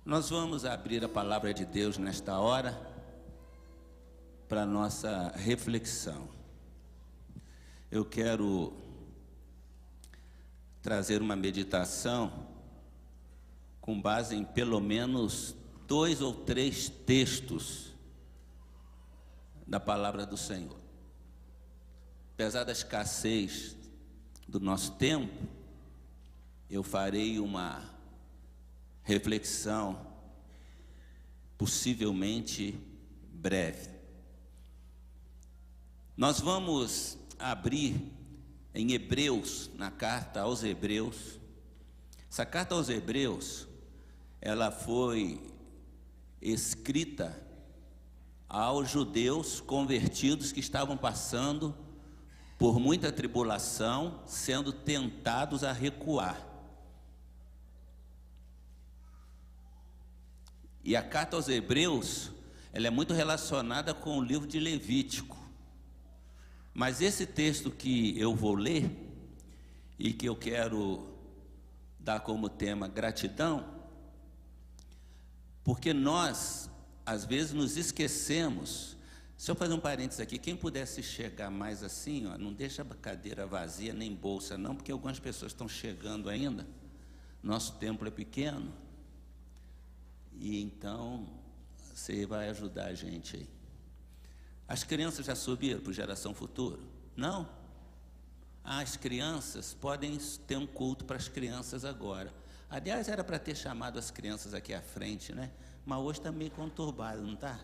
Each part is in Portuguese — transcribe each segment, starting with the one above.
Nós vamos abrir a palavra de Deus nesta hora para nossa reflexão. Eu quero trazer uma meditação com base em pelo menos 2 ou 3 textos da palavra do Senhor. Apesar da escassez do nosso tempo, eu farei uma reflexão possivelmente breve. Nós vamos abrir em Hebreus, na carta aos Hebreus. Essa carta aos Hebreus, ela foi escrita aos judeus convertidos que estavam passando por muita tribulação, sendo tentados a recuar. E a carta aos Hebreus, ela é muito relacionada com o livro de Levítico. Mas esse texto que eu vou ler, e que eu quero dar como tema gratidão, porque nós, às vezes, nos esquecemos. Se eu fazer um parênteses aqui, quem pudesse chegar mais assim, ó, não deixa a cadeira vazia, nem bolsa não, porque algumas pessoas estão chegando ainda. Nosso templo é pequeno. E então, você vai ajudar a gente aí. As crianças já subiram para o Geração Futuro? Não? As crianças podem ter um culto para as crianças agora. Aliás, era para ter chamado as crianças aqui à frente, né? Mas hoje está meio conturbado, não está?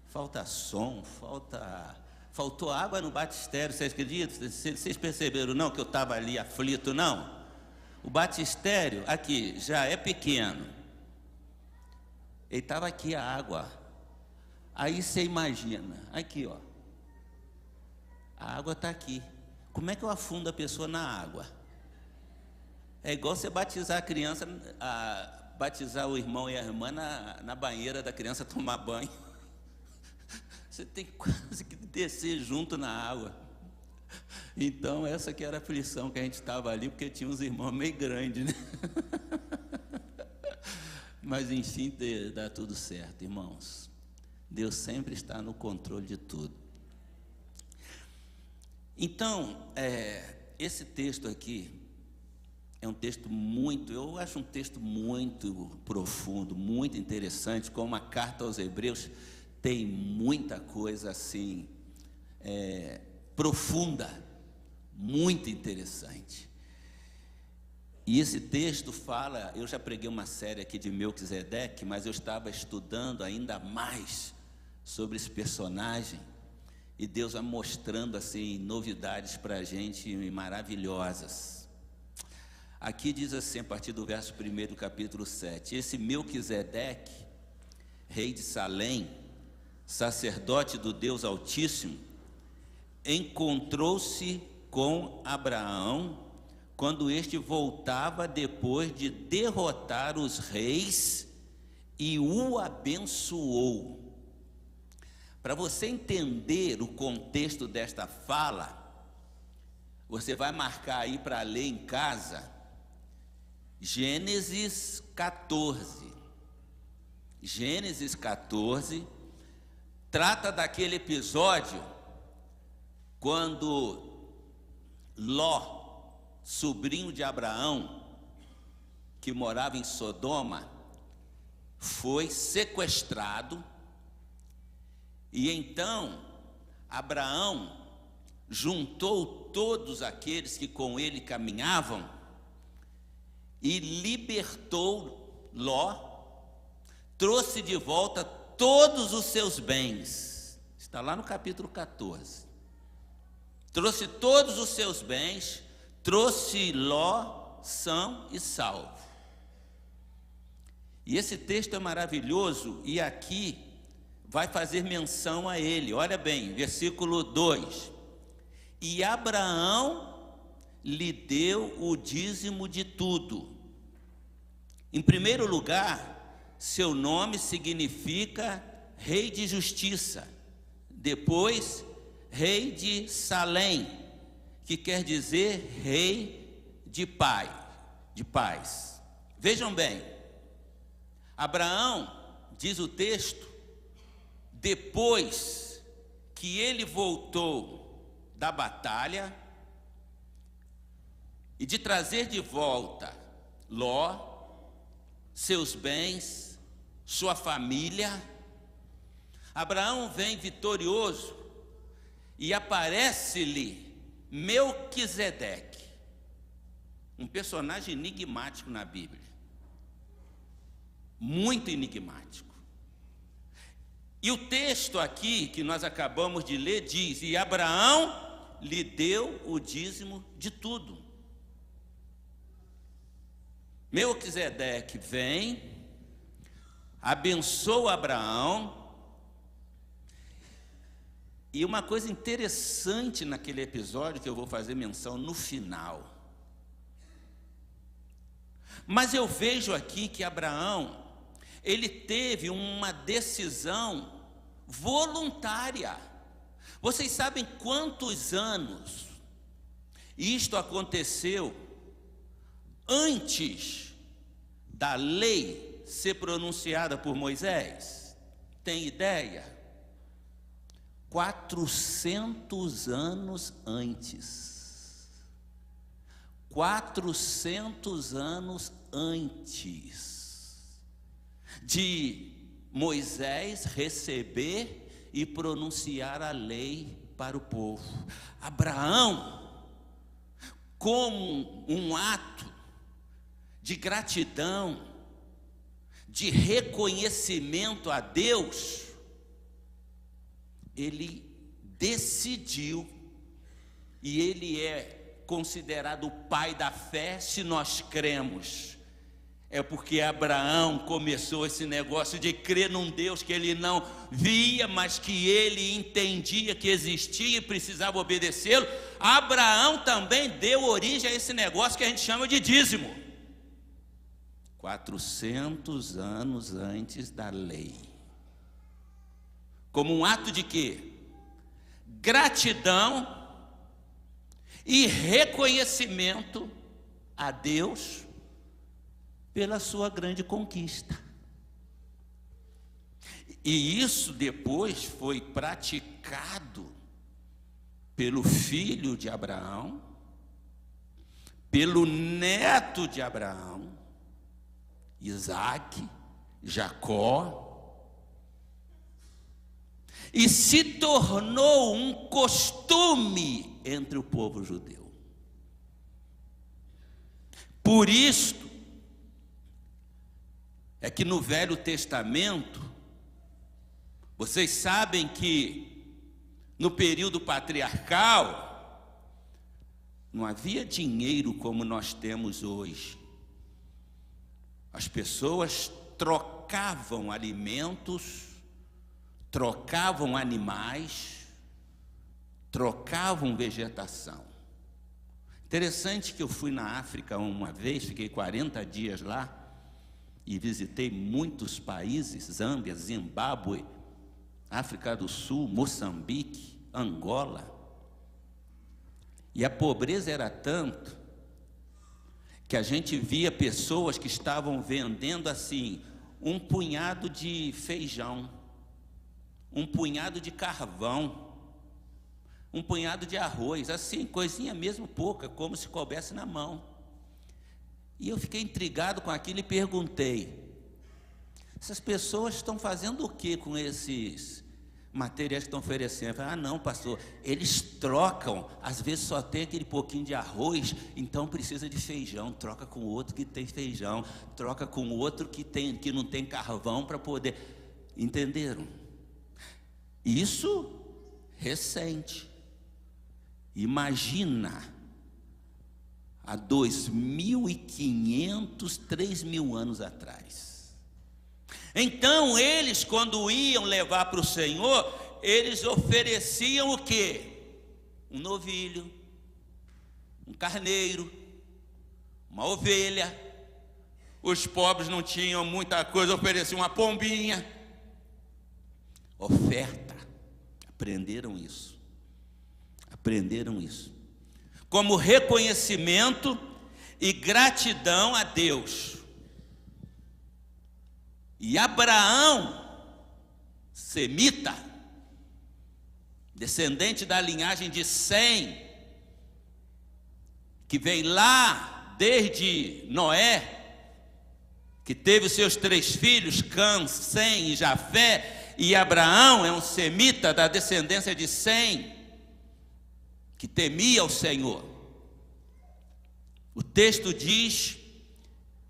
Falta som, faltou água no batistério, vocês acreditam? Vocês perceberam não que eu estava ali aflito, não? O batistério, aqui, já é pequeno. Ele estava aqui a água. Aí você imagina, aqui ó, a água está aqui. Como é que eu afundo a pessoa na água? É igual você batizar a criança, batizar o irmão e a irmã na banheira da criança tomar banho. Você tem quase que descer junto na água. Então essa que era a aflição que a gente estava ali, porque tinha uns irmãos meio grandes, né? Mas enfim, dá tudo certo, irmãos. Deus sempre está no controle de tudo. Então, esse texto aqui é um texto eu acho um texto muito profundo, muito interessante, como a carta aos Hebreus tem muita coisa assim, profunda, muito interessante. E esse texto fala, eu já preguei uma série aqui de Melquisedeque, mas eu estava estudando ainda mais sobre esse personagem, e Deus vai mostrando assim novidades para a gente maravilhosas. Aqui diz assim, a partir do verso 1 do capítulo 7, esse Melquisedeque, rei de Salém, sacerdote do Deus Altíssimo, encontrou-se com Abraão quando este voltava depois de derrotar os reis e o abençoou. Para você entender o contexto desta fala, você vai marcar aí para ler em casa, Gênesis 14. Gênesis 14 trata daquele episódio quando Ló, sobrinho de Abraão, que morava em Sodoma, foi sequestrado. E então Abraão juntou todos aqueles que com ele caminhavam e libertou Ló, trouxe de volta todos os seus bens. Está lá no capítulo 14. Trouxe todos os seus bens, trouxe Ló são e salvo. E esse texto é maravilhoso, e aqui vai fazer menção a ele. Olha bem, versículo 2. E Abraão lhe deu o dízimo de tudo. Em primeiro lugar, seu nome significa Rei de Justiça. Depois, Rei de Salém, que quer dizer Rei de Paz. Vejam bem, Abraão, diz o texto, depois que ele voltou da batalha e de trazer de volta Ló, seus bens, sua família, Abraão vem vitorioso e aparece-lhe Melquisedeque, um personagem enigmático na Bíblia, muito enigmático. E o texto aqui que nós acabamos de ler diz: e Abraão lhe deu o dízimo de tudo. Melquisedeque vem, abençoa Abraão. E uma coisa interessante naquele episódio que eu vou fazer menção no final. Mas eu vejo aqui que Abraão, ele teve uma decisão voluntária. Vocês sabem quantos anos isto aconteceu antes da lei ser pronunciada por Moisés? Tem ideia? 400 anos antes. 400 anos antes de Moisés receber e pronunciar a lei para o povo. Abraão, como um ato de gratidão, de reconhecimento a Deus, ele decidiu, e ele é considerado o pai da fé, se nós cremos. É porque Abraão começou esse negócio de crer num Deus que ele não via, mas que ele entendia que existia e precisava obedecê-lo. Abraão também deu origem a esse negócio que a gente chama de dízimo. 400 anos antes da lei. Como um ato de quê? Gratidão e reconhecimento a Deus pela sua grande conquista. E isso depois foi praticado pelo filho de Abraão, pelo neto de Abraão, Isaque, Jacó, e se tornou um costume entre o povo judeu. Por isto é que no Velho Testamento, vocês sabem que no período patriarcal não havia dinheiro como nós temos hoje. As pessoas trocavam alimentos, trocavam animais, trocavam vegetação. Interessante que eu fui na África uma vez, fiquei 40 dias lá e visitei muitos países: Zâmbia, Zimbábue, África do Sul, Moçambique, Angola. E a pobreza era tanto que a gente via pessoas que estavam vendendo assim um punhado de feijão, um punhado de carvão, um punhado de arroz, assim, coisinha mesmo pouca, como se coubesse na mão. E eu fiquei intrigado com aquilo e perguntei: essas pessoas estão fazendo o que com esses materiais que estão oferecendo? Eu falei: ah, não, pastor, eles trocam, às vezes só tem aquele pouquinho de arroz, então precisa de feijão, troca com outro que tem feijão, troca com outro que não tem carvão para poder. Entenderam? Isso recente. Imagina, há 2.500, 3.000 anos atrás. Então eles, quando iam levar para o Senhor, eles ofereciam o quê? Um novilho, um carneiro, uma ovelha. Os pobres não tinham muita coisa, ofereciam uma pombinha. Oferta. Aprenderam isso. Aprenderam isso. Como reconhecimento e gratidão a Deus. E Abraão, semita, descendente da linhagem de Sem, que vem lá desde Noé, que teve os seus 3 filhos, Cã, Sem e Jafé, e Abraão é um semita da descendência de Sem, que temia o Senhor. O texto diz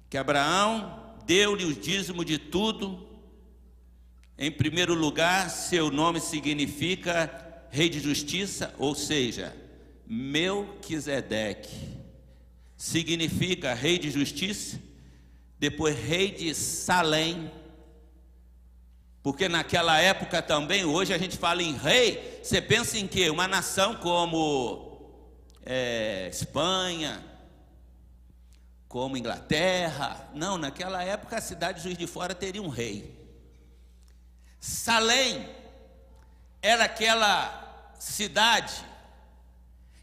que Abraão deu-lhe o dízimo de tudo. Em primeiro lugar, seu nome significa Rei de Justiça, ou seja, Melquisedeque significa Rei de Justiça. Depois Rei de Salém, porque naquela época também, hoje a gente fala em rei, você pensa em quê? Uma nação como Espanha, como Inglaterra. Não, naquela época a cidade de Juiz de Fora teria um rei. Salém era aquela cidade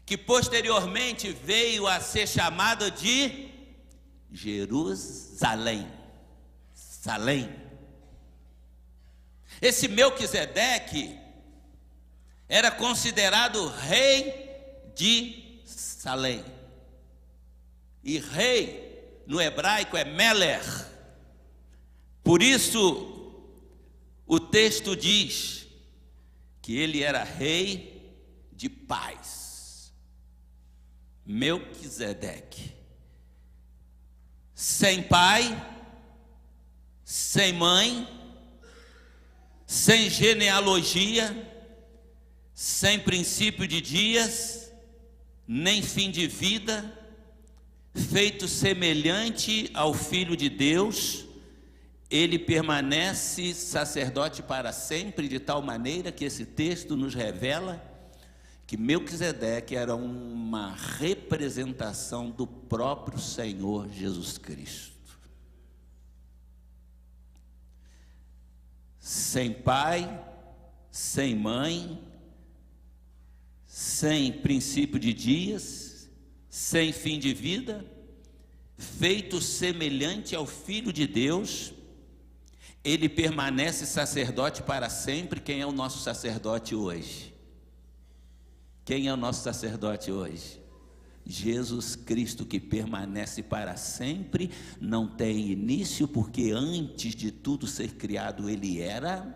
que posteriormente veio a ser chamada de Jerusalém. Salém. Esse Melquisedeque era considerado rei de Salém. E rei no hebraico é Meler. Por isso o texto diz que ele era rei de paz. Melquisedeque. Sem pai, sem mãe, sem genealogia, sem princípio de dias, nem fim de vida, feito semelhante ao Filho de Deus, ele permanece sacerdote para sempre, de tal maneira que esse texto nos revela que Melquisedeque era uma representação do próprio Senhor Jesus Cristo. Sem pai, sem mãe, sem princípio de dias, sem fim de vida, feito semelhante ao Filho de Deus, ele permanece sacerdote para sempre. Quem é o nosso sacerdote hoje? Quem é o nosso sacerdote hoje? Jesus Cristo, que permanece para sempre, não tem início, porque antes de tudo ser criado ele era,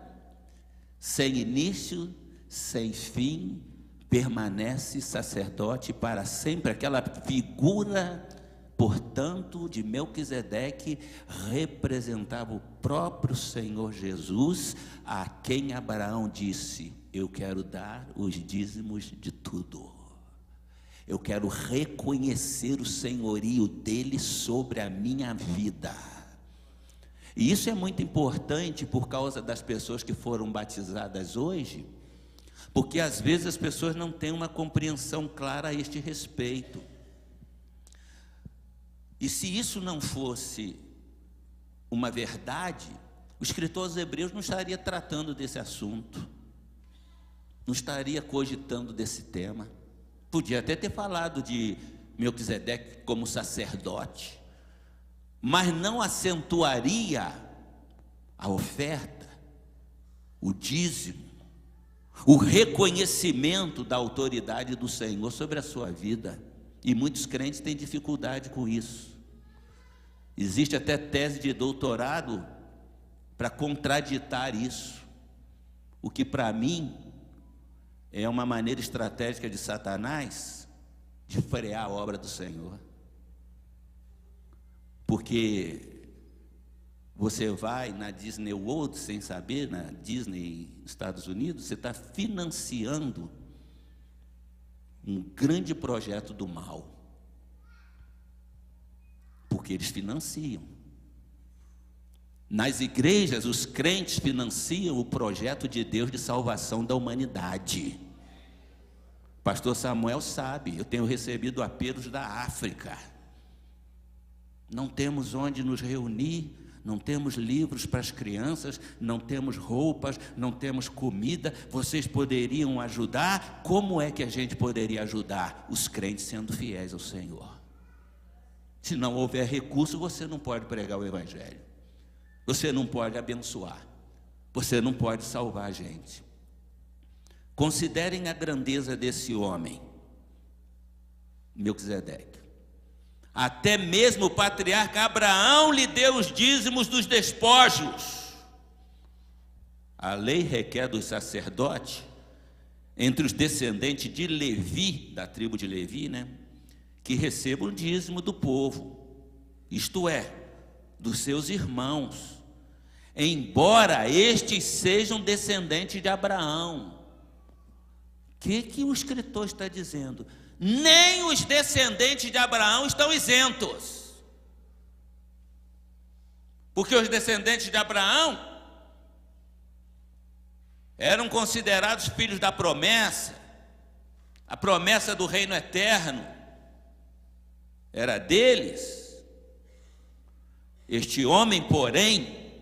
sem início, sem fim, permanece sacerdote para sempre. Aquela figura, portanto, de Melquisedeque representava o próprio Senhor Jesus, a quem Abraão disse: eu quero dar os dízimos de tudo. Eu quero reconhecer o senhorio dele sobre a minha vida. E isso é muito importante por causa das pessoas que foram batizadas hoje, porque às vezes as pessoas não têm uma compreensão clara a este respeito. E se isso não fosse uma verdade, o escritor aos Hebreus não estaria tratando desse assunto, não estaria cogitando desse tema. Podia até ter falado de Melquisedeque como sacerdote, mas não acentuaria a oferta, o dízimo, o reconhecimento da autoridade do Senhor sobre a sua vida. E muitos crentes têm dificuldade com isso. Existe até tese de doutorado para contraditar isso, o que para mim é uma maneira estratégica de Satanás de frear a obra do Senhor. Porque você vai na Disney World sem saber, na Disney Estados Unidos, você está financiando um grande projeto do mal, porque eles financiam. Nas igrejas, os crentes financiam o projeto de Deus de salvação da humanidade. Pastor Samuel sabe, eu tenho recebido apelos da África. Não temos onde nos reunir, não temos livros para as crianças, não temos roupas, não temos comida. Vocês poderiam ajudar? Como é que a gente poderia ajudar? Os crentes sendo fiéis ao Senhor. Se não houver recurso, você não pode pregar o Evangelho. Você não pode abençoar. Você não pode salvar a gente. Considerem a grandeza desse homem, Melquisedeque. Até mesmo o patriarca Abraão lhe deu os dízimos dos despojos. A lei requer dos sacerdotes, entre os descendentes de Levi, da tribo de Levi, né, que recebam o dízimo do povo, isto é, dos seus irmãos, embora estes sejam descendentes de Abraão. O que o escritor está dizendo? Nem os descendentes de Abraão estão isentos, porque os descendentes de Abraão eram considerados filhos da promessa, a promessa do reino eterno era deles. Este homem, porém,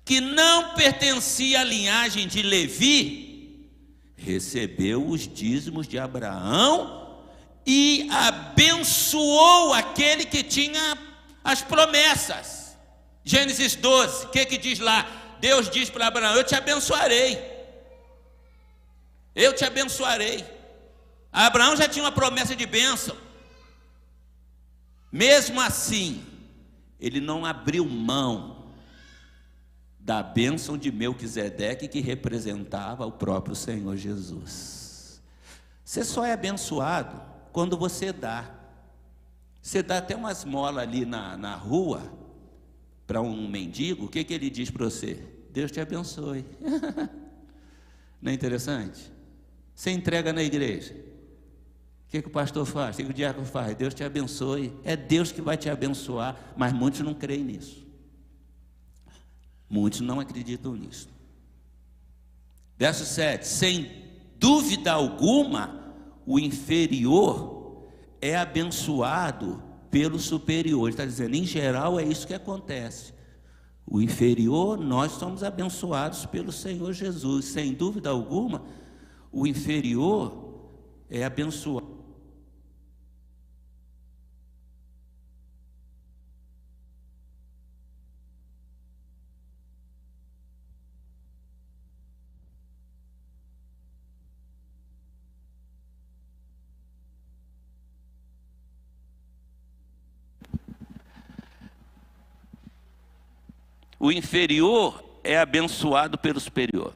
que não pertencia à linhagem de Levi, recebeu os dízimos de Abraão e abençoou aquele que tinha as promessas. Gênesis 12, o que diz lá? Deus diz para Abraão: eu te abençoarei. Eu te abençoarei. Abraão já tinha uma promessa de bênção. Mesmo assim, ele não abriu mão da bênção de Melquisedeque, que representava o próprio Senhor Jesus. Você só é abençoado quando você dá. Você dá até uma esmola ali na rua para um mendigo, o que ele diz para você? Deus te abençoe. Não é interessante? Você entrega na igreja, o que o pastor faz? O que o diácono faz? Deus te abençoe. É Deus que vai te abençoar, mas muitos não creem nisso. Muitos não acreditam nisso. Verso 7, sem dúvida alguma, o inferior é abençoado pelo superior. Ele está dizendo, em geral, é isso que acontece. O inferior, nós somos abençoados pelo Senhor Jesus. Sem dúvida alguma, o inferior é abençoado. O inferior é abençoado pelo superior.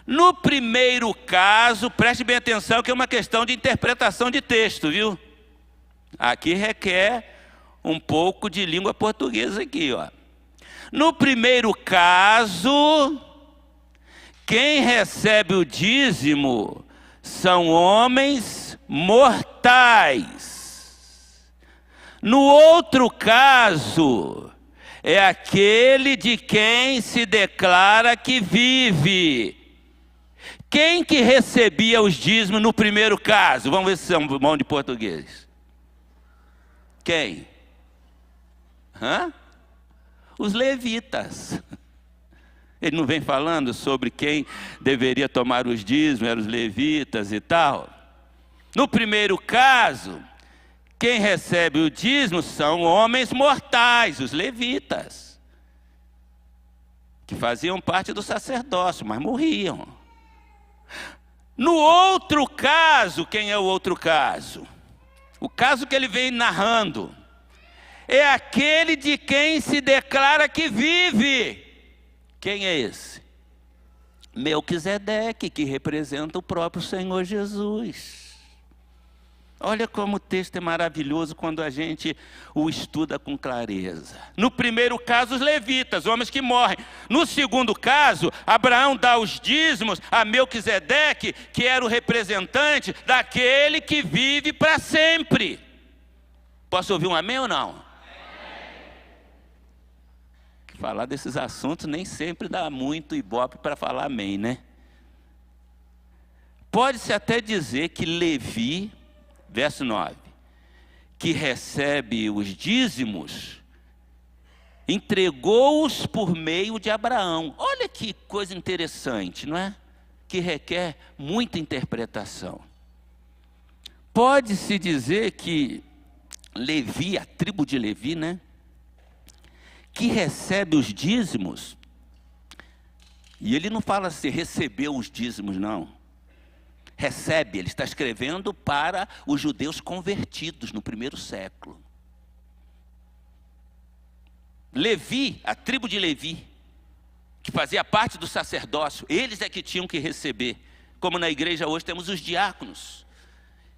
No primeiro caso, preste bem atenção que é uma questão de interpretação de texto, viu? Aqui requer um pouco de língua portuguesa aqui, ó. No primeiro caso, quem recebe o dízimo são homens mortais. No outro caso, é aquele de quem se declara que vive. Quem que recebia os dízimos no primeiro caso? Vamos ver se são bom de português. Quem? Os levitas. Ele não vem falando sobre quem deveria tomar os dízimos, eram os levitas e tal. No primeiro caso, quem recebe o dízimo são homens mortais, os levitas, que faziam parte do sacerdócio, mas morriam. No outro caso, quem é o outro caso? O caso que ele vem narrando é aquele de quem se declara que vive. Quem é esse? Melquisedeque, que representa o próprio Senhor Jesus. Olha como o texto é maravilhoso quando a gente o estuda com clareza. No primeiro caso, os levitas, homens que morrem. No segundo caso, Abraão dá os dízimos a Melquisedeque, que era o representante daquele que vive para sempre. Posso ouvir um amém ou não? Falar desses assuntos nem sempre dá muito ibope para falar amém, né? Pode-se até dizer que Levi, verso 9, que recebe os dízimos, entregou-os por meio de Abraão. Olha que coisa interessante, não é? Que requer muita interpretação. Pode-se dizer que Levi, a tribo de Levi, né? que recebe os dízimos, e ele não fala assim, recebeu os dízimos, não. Recebe, ele está escrevendo para os judeus convertidos no primeiro século. Levi, a tribo de Levi, que fazia parte do sacerdócio, eles é que tinham que receber. Como na igreja hoje temos os diáconos,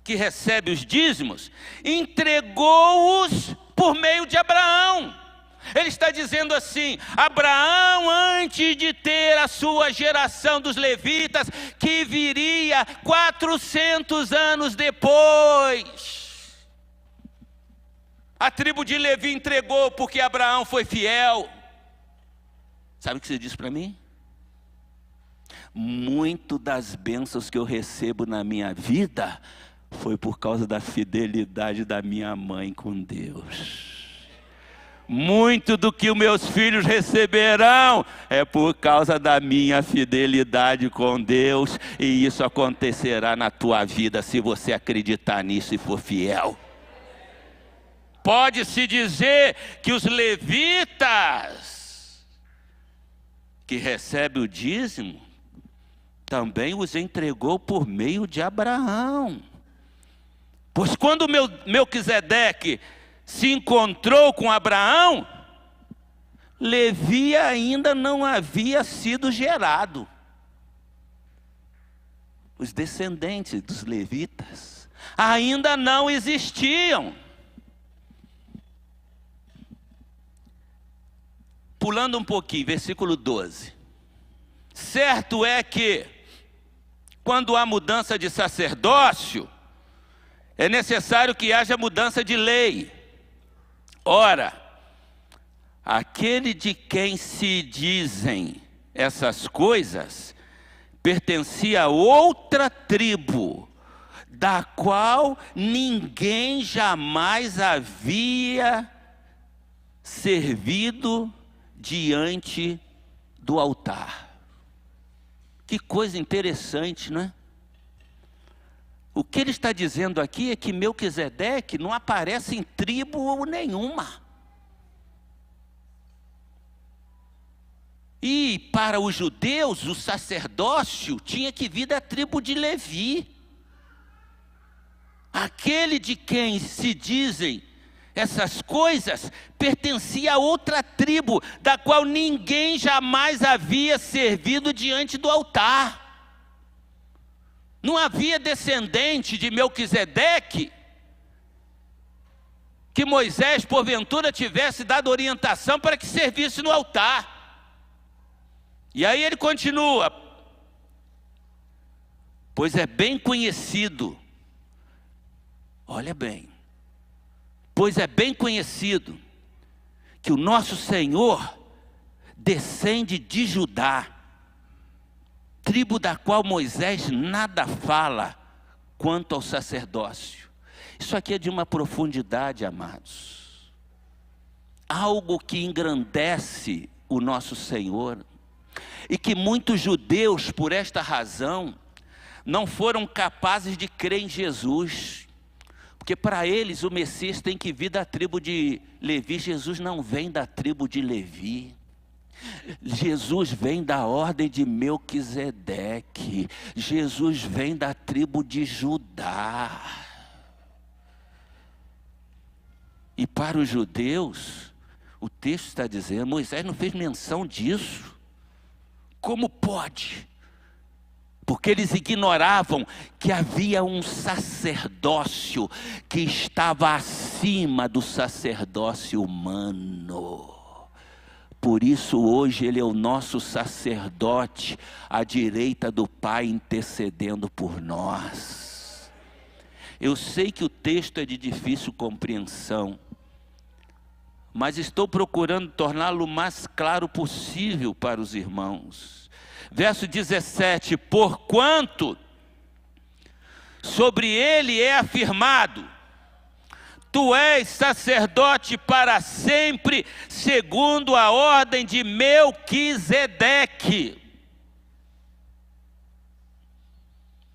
que recebem os dízimos, entregou-os por meio de Abraão. Ele está dizendo assim: Abraão, antes de ter a sua geração dos levitas, que viria 400 anos depois, a tribo de Levi entregou porque Abraão foi fiel. Sabe o que você disse para mim? Muito das bênçãos que eu recebo na minha vida foi por causa da fidelidade da minha mãe com Deus. Muito do que os meus filhos receberão é por causa da minha fidelidade com Deus, e isso acontecerá na tua vida se você acreditar nisso e for fiel. Pode-se dizer que os levitas que recebem o dízimo também os entregou por meio de Abraão. Pois quando Melquisedeque se encontrou com Abraão, Levi ainda não havia sido gerado. Os descendentes dos levitas ainda não existiam. Pulando um pouquinho, versículo 12. Certo é que, quando há mudança de sacerdócio, é necessário que haja mudança de lei. Ora, aquele de quem se dizem essas coisas, pertencia a outra tribo, da qual ninguém jamais havia servido diante do altar. Que coisa interessante, não é? O que ele está dizendo aqui é que Melquisedeque não aparece em tribo nenhuma. E para os judeus, o sacerdócio tinha que vir da tribo de Levi. Aquele de quem se dizem essas coisas pertencia a outra tribo, da qual ninguém jamais havia servido diante do altar. Não havia descendente de Melquisedeque que Moisés, porventura, tivesse dado orientação para que servisse no altar. E aí ele continua: pois é bem conhecido, olha bem, pois é bem conhecido que o nosso Senhor descende de Judá, tribo da qual Moisés nada fala quanto ao sacerdócio. Isso aqui é de uma profundidade, amados. Algo que engrandece o nosso Senhor, e que muitos judeus, por esta razão, não foram capazes de crer em Jesus. Porque para eles o Messias tem que vir da tribo de Levi. Jesus não vem da tribo de Levi. Jesus vem da ordem de Melquisedeque. Jesus vem da tribo de Judá. E para os judeus, o texto está dizendo, Moisés não fez menção disso. Como pode? Porque eles ignoravam que havia um sacerdócio que estava acima do sacerdócio humano. Por isso hoje ele é o nosso sacerdote, à direita do Pai, intercedendo por nós. Eu sei que o texto é de difícil compreensão, mas estou procurando torná-lo o mais claro possível para os irmãos. Verso 17: porquanto sobre ele é afirmado, tu és sacerdote para sempre, segundo a ordem de Melquisedeque.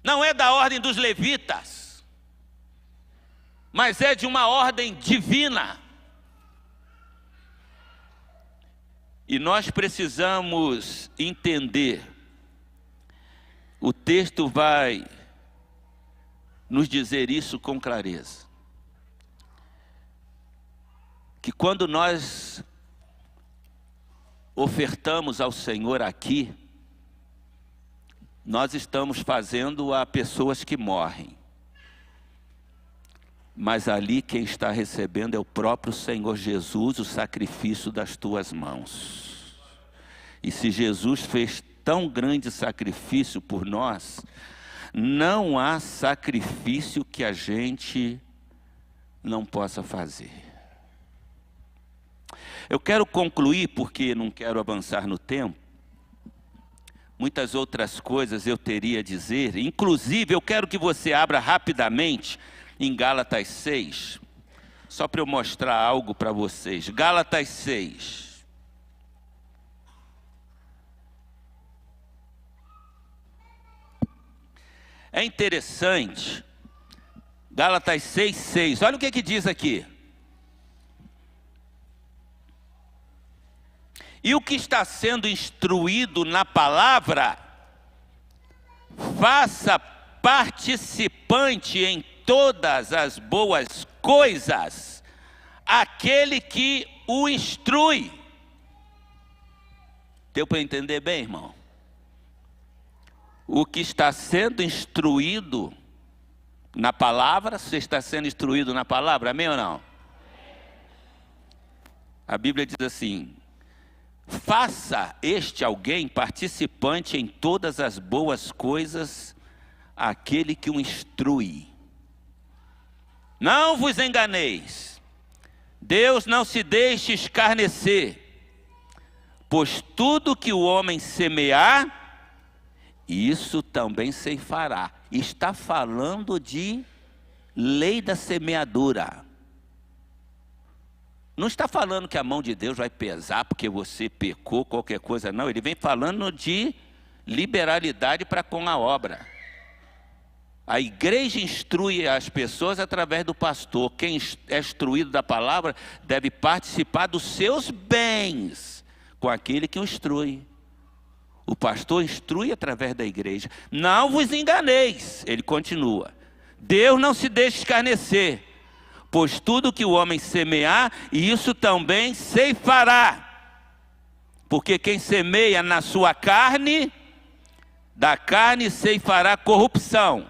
Não é da ordem dos levitas, mas é de uma ordem divina. E nós precisamos entender, o texto vai nos dizer isso com clareza, que quando nós ofertamos ao Senhor aqui, nós estamos fazendo a pessoas que morrem. Mas ali quem está recebendo é o próprio Senhor Jesus, o sacrifício das tuas mãos. E se Jesus fez tão grande sacrifício por nós, não há sacrifício que a gente não possa fazer. Eu quero concluir, porque não quero avançar no tempo. Muitas outras coisas eu teria a dizer. Inclusive, eu quero que você abra rapidamente em Gálatas 6. Só para eu mostrar algo para vocês. Gálatas 6. É interessante. Gálatas 6:6. Olha o que diz aqui. E o que está sendo instruído na palavra, faça participante em todas as boas coisas aquele que o instrui. Deu para entender bem, irmão? O que está sendo instruído na palavra, você está sendo instruído na palavra, amém ou não? A Bíblia diz assim: faça este alguém participante em todas as boas coisas, aquele que o instrui. Não vos enganeis, Deus não se deixe escarnecer, pois tudo que o homem semear, isso também ceifará. Está falando de lei da semeadura. Não está falando que a mão de Deus vai pesar porque você pecou, qualquer coisa, não. Ele vem falando de liberalidade para com a obra. A igreja instrui as pessoas através do pastor. Quem é instruído da palavra deve participar dos seus bens com aquele que o instrui. O pastor instrui através da igreja. Não vos enganeis, ele continua. Deus não se deixa escarnecer, pois tudo que o homem semear, isso também ceifará. Porque quem semeia na sua carne, da carne ceifará corrupção.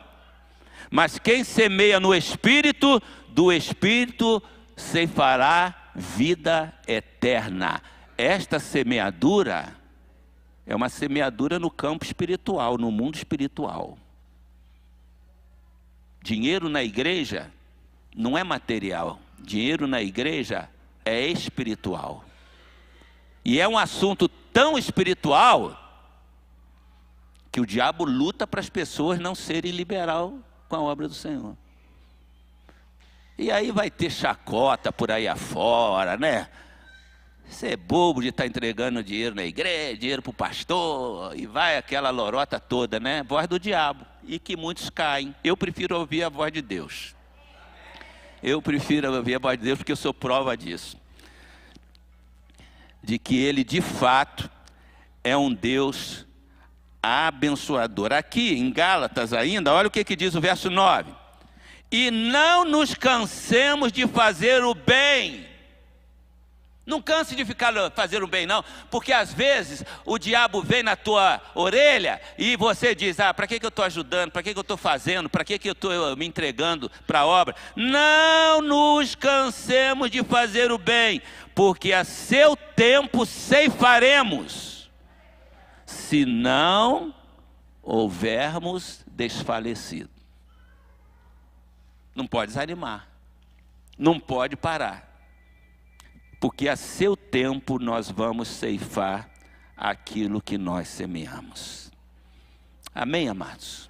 Mas quem semeia no Espírito, do Espírito ceifará vida eterna. Esta semeadura é uma semeadura no campo espiritual, no mundo espiritual. Dinheiro na igreja não é material. Dinheiro na igreja é espiritual. E é um assunto tão espiritual que o diabo luta para as pessoas não serem liberal com a obra do Senhor. E aí vai ter chacota por aí afora, né? Você é bobo de estar entregando dinheiro na igreja, dinheiro para o pastor, e vai aquela lorota toda, né? Voz do diabo, e que muitos caem. Eu prefiro ouvir a voz de Deus. Eu prefiro ouvir a voz de Deus porque eu sou prova disso. De que Ele de fato é um Deus abençoador. Aqui em Gálatas ainda, olha o que diz o verso 9. E não nos cansemos de fazer o bem. Não canse de ficar fazer o bem não, porque às vezes o diabo vem na tua orelha e você diz, para que eu estou ajudando, para que eu estou fazendo, para que eu estou me entregando para a obra? Não nos cansemos de fazer o bem, porque a seu tempo ceifaremos, se não houvermos desfalecido. Não pode desanimar, não pode parar. Porque a seu tempo nós vamos ceifar aquilo que nós semeamos. Amém, amados?